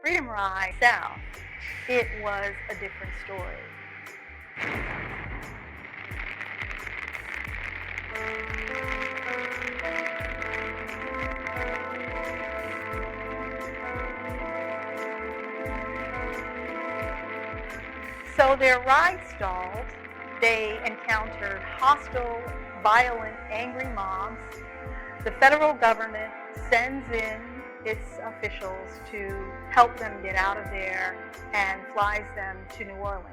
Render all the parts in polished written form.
Freedom Ride South, it was a different story. So their ride stalled. They encountered hostile, violent, angry mobs. The federal government sends in its officials to help them get out of there and flies them to New Orleans.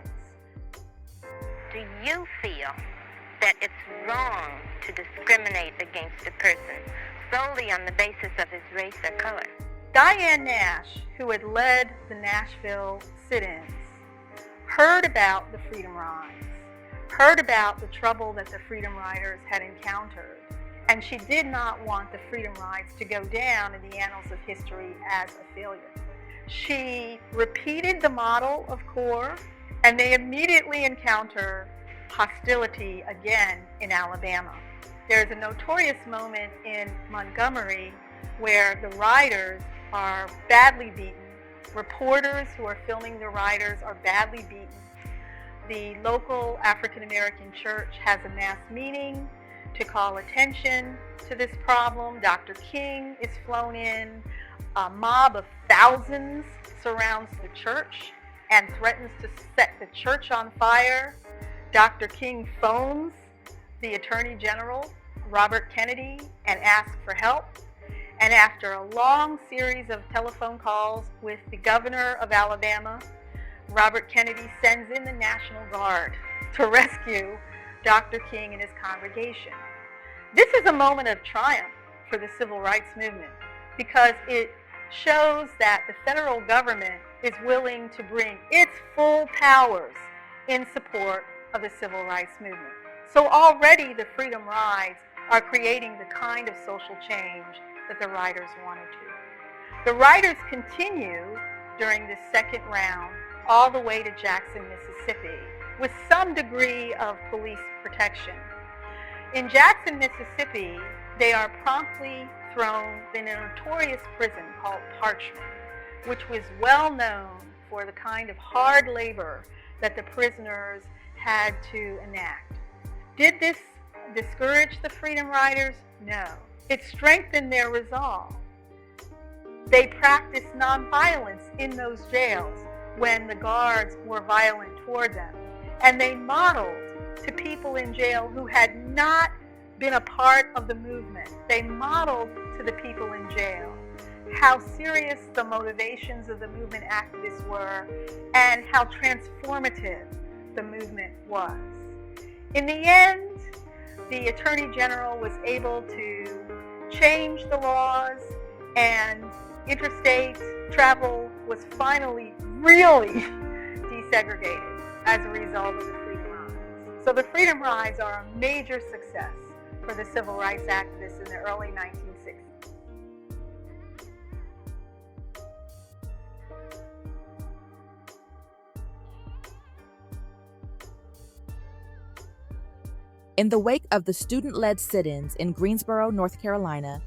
Do you feel that it's wrong to discriminate against a person solely on the basis of his race or color? Diane Nash, who had led the Nashville sit-ins, heard about the Freedom Rides, heard about the trouble that the Freedom Riders had encountered, and she did not want the Freedom Rides to go down in the annals of history as a failure. She repeated the model of CORE, and they immediately encounter hostility again in Alabama. There's a notorious moment in Montgomery where the riders are badly beaten. Reporters who are filming the riders are badly beaten. The local African American church has a mass meeting to call attention to this problem. Dr. King is flown in. A mob of thousands surrounds the church and threatens to set the church on fire. Dr. King phones the Attorney General, Robert Kennedy, and asks for help. And after a long series of telephone calls with the governor of Alabama, Robert Kennedy sends in the National Guard to rescue Dr. King and his congregation. This is a moment of triumph for the civil rights movement because it shows that the federal government is willing to bring its full powers in support of the civil rights movement. So already the Freedom Rides are creating the kind of social change that the riders wanted to. The riders continue during this second round all the way to Jackson, Mississippi, with some degree of police protection. In Jackson, Mississippi, they are promptly thrown in a notorious prison called Parchment, which was well known for the kind of hard labor that the prisoners had to enact. Did this discourage the Freedom Riders? No. It strengthened their resolve. They practiced nonviolence in those jails when the guards were violent toward them. And they modeled to people in jail who had not been a part of the movement. They modeled to the people in jail how serious the motivations of the movement activists were and how transformative the movement was. In the end, the Attorney General was able to change the laws, and interstate travel was finally really desegregated as a result of the Freedom Rides. So the Freedom Rides are a major success for the civil rights activists in the early 1960s. In the wake of the student-led sit-ins in Greensboro, North Carolina,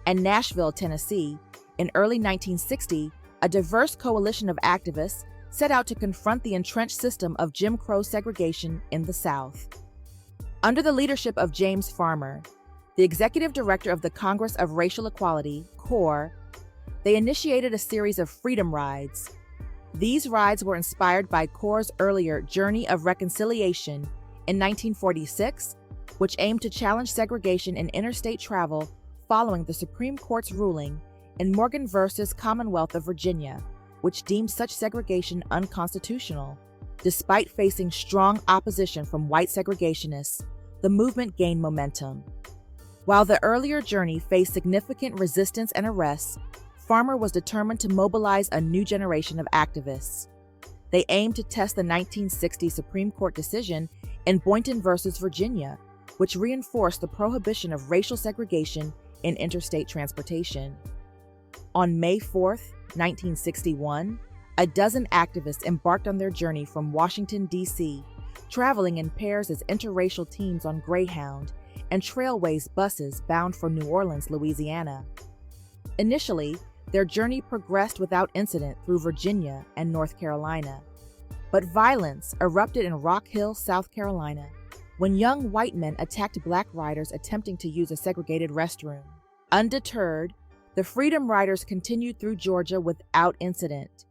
and Nashville, Tennessee, in early 1960, a diverse coalition of activists set out to confront the entrenched system of Jim Crow segregation in the South. Under the leadership of James Farmer, the executive director of the Congress of Racial Equality, CORE, they initiated a series of Freedom Rides. These rides were inspired by CORE's earlier Journey of Reconciliation in 1946, which aimed to challenge segregation in interstate travel following the Supreme Court's ruling in Morgan v. Commonwealth of Virginia, which deemed such segregation unconstitutional. Despite facing strong opposition from white segregationists, the movement gained momentum. While the earlier journey faced significant resistance and arrests, Farmer was determined to mobilize a new generation of activists. They aimed to test the 1960 Supreme Court decision in Boynton v. Virginia, which reinforced the prohibition of racial segregation in interstate transportation. On May 4, 1961, a dozen activists embarked on their journey from Washington, D.C., traveling in pairs as interracial teams on Greyhound and Trailways buses bound for New Orleans, Louisiana. Initially, their journey progressed without incident through Virginia and North Carolina. But violence erupted in Rock Hill, South Carolina, when young white men attacked black riders attempting to use a segregated restroom. Undeterred, the Freedom Riders continued through Georgia without incident.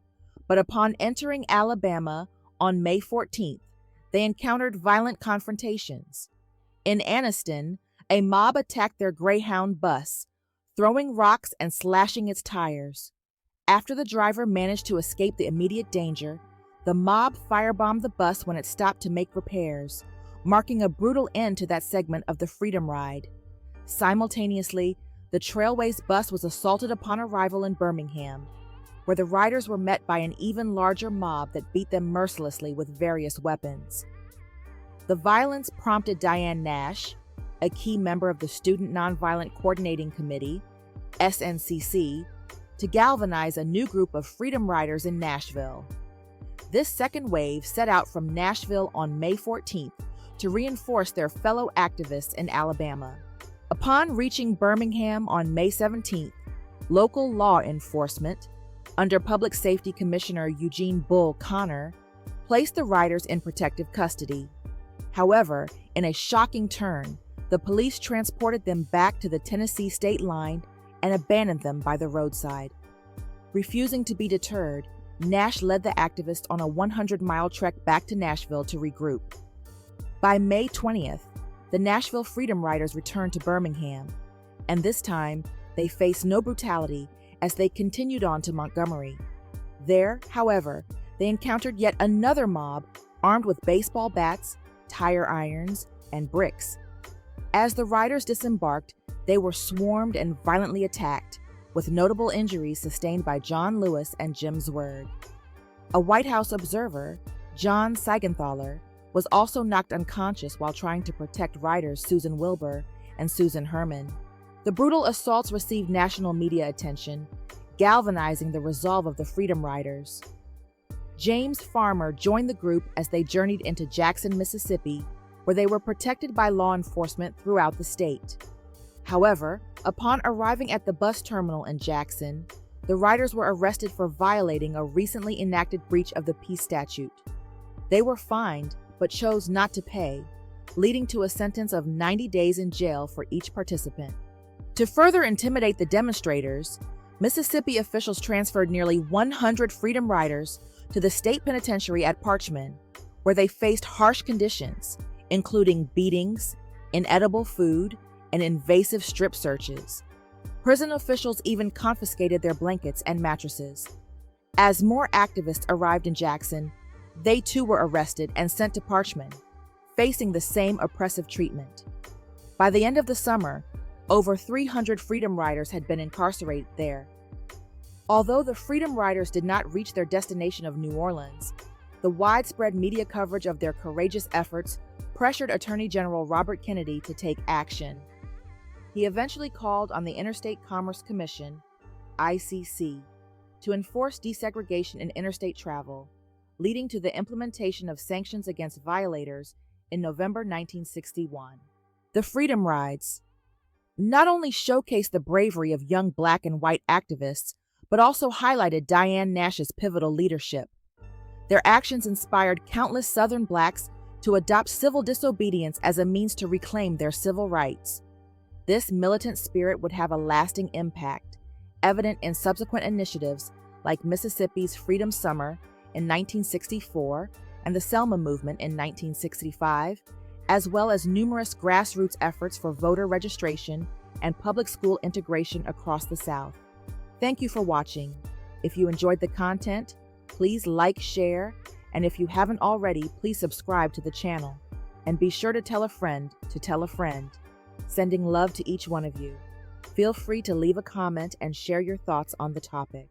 But upon entering Alabama on May 14th, they encountered violent confrontations. In Anniston, a mob attacked their Greyhound bus, throwing rocks and slashing its tires. After the driver managed to escape the immediate danger, the mob firebombed the bus when it stopped to make repairs, marking a brutal end to that segment of the Freedom Ride. Simultaneously, the Trailways bus was assaulted upon arrival in Birmingham, where the riders were met by an even larger mob that beat them mercilessly with various weapons. The violence prompted Diane Nash, a key member of the Student Nonviolent Coordinating Committee, SNCC, to galvanize a new group of Freedom Riders in Nashville. This second wave set out from Nashville on May 14th to reinforce their fellow activists in Alabama. Upon reaching Birmingham on May 17th, local law enforcement, under Public Safety Commissioner Eugene Bull Connor, placed the riders in protective custody. However, in a shocking turn, the police transported them back to the Tennessee state line and abandoned them by the roadside. Refusing to be deterred, Nash led the activists on a 100-mile trek back to Nashville to regroup. By May 20th, the Nashville Freedom Riders returned to Birmingham, and this time they faced no brutality as they continued on to Montgomery. There, however, they encountered yet another mob armed with baseball bats, tire irons, and bricks. As the riders disembarked, they were swarmed and violently attacked, with notable injuries sustained by John Lewis and Jim Zwerd. A White House observer, John Seigenthaler, was also knocked unconscious while trying to protect riders Susan Wilbur and Susan Herman. The brutal assaults received national media attention, galvanizing the resolve of the Freedom Riders. James Farmer joined the group as they journeyed into Jackson, Mississippi, where they were protected by law enforcement throughout the state. However, upon arriving at the bus terminal in Jackson, the riders were arrested for violating a recently enacted breach of the peace statute. They were fined, but chose not to pay, leading to a sentence of 90 days in jail for each participant. To further intimidate the demonstrators, Mississippi officials transferred nearly 100 Freedom Riders to the state penitentiary at Parchman, where they faced harsh conditions, including beatings, inedible food, and invasive strip searches. Prison officials even confiscated their blankets and mattresses. As more activists arrived in Jackson, they too were arrested and sent to Parchman, facing the same oppressive treatment. By the end of the summer, over 300 Freedom Riders had been incarcerated there. Although the Freedom Riders did not reach their destination of New Orleans, the widespread media coverage of their courageous efforts pressured Attorney General Robert Kennedy to take action. He eventually called on the Interstate Commerce Commission, ICC, to enforce desegregation in interstate travel, leading to the implementation of sanctions against violators in November 1961. The Freedom Rides not only showcased the bravery of young black and white activists, but also highlighted Diane Nash's pivotal leadership. Their actions inspired countless Southern blacks to adopt civil disobedience as a means to reclaim their civil rights. This militant spirit would have a lasting impact, evident in subsequent initiatives like Mississippi's Freedom Summer in 1964 and the Selma Movement in 1965, as well as numerous grassroots efforts for voter registration and public school integration across the South. Thank you for watching. If you enjoyed the content, please like, share, and if you haven't already, please subscribe to the channel. And be sure to tell a friend to tell a friend. Sending love to each one of you. Feel free to leave a comment and share your thoughts on the topic.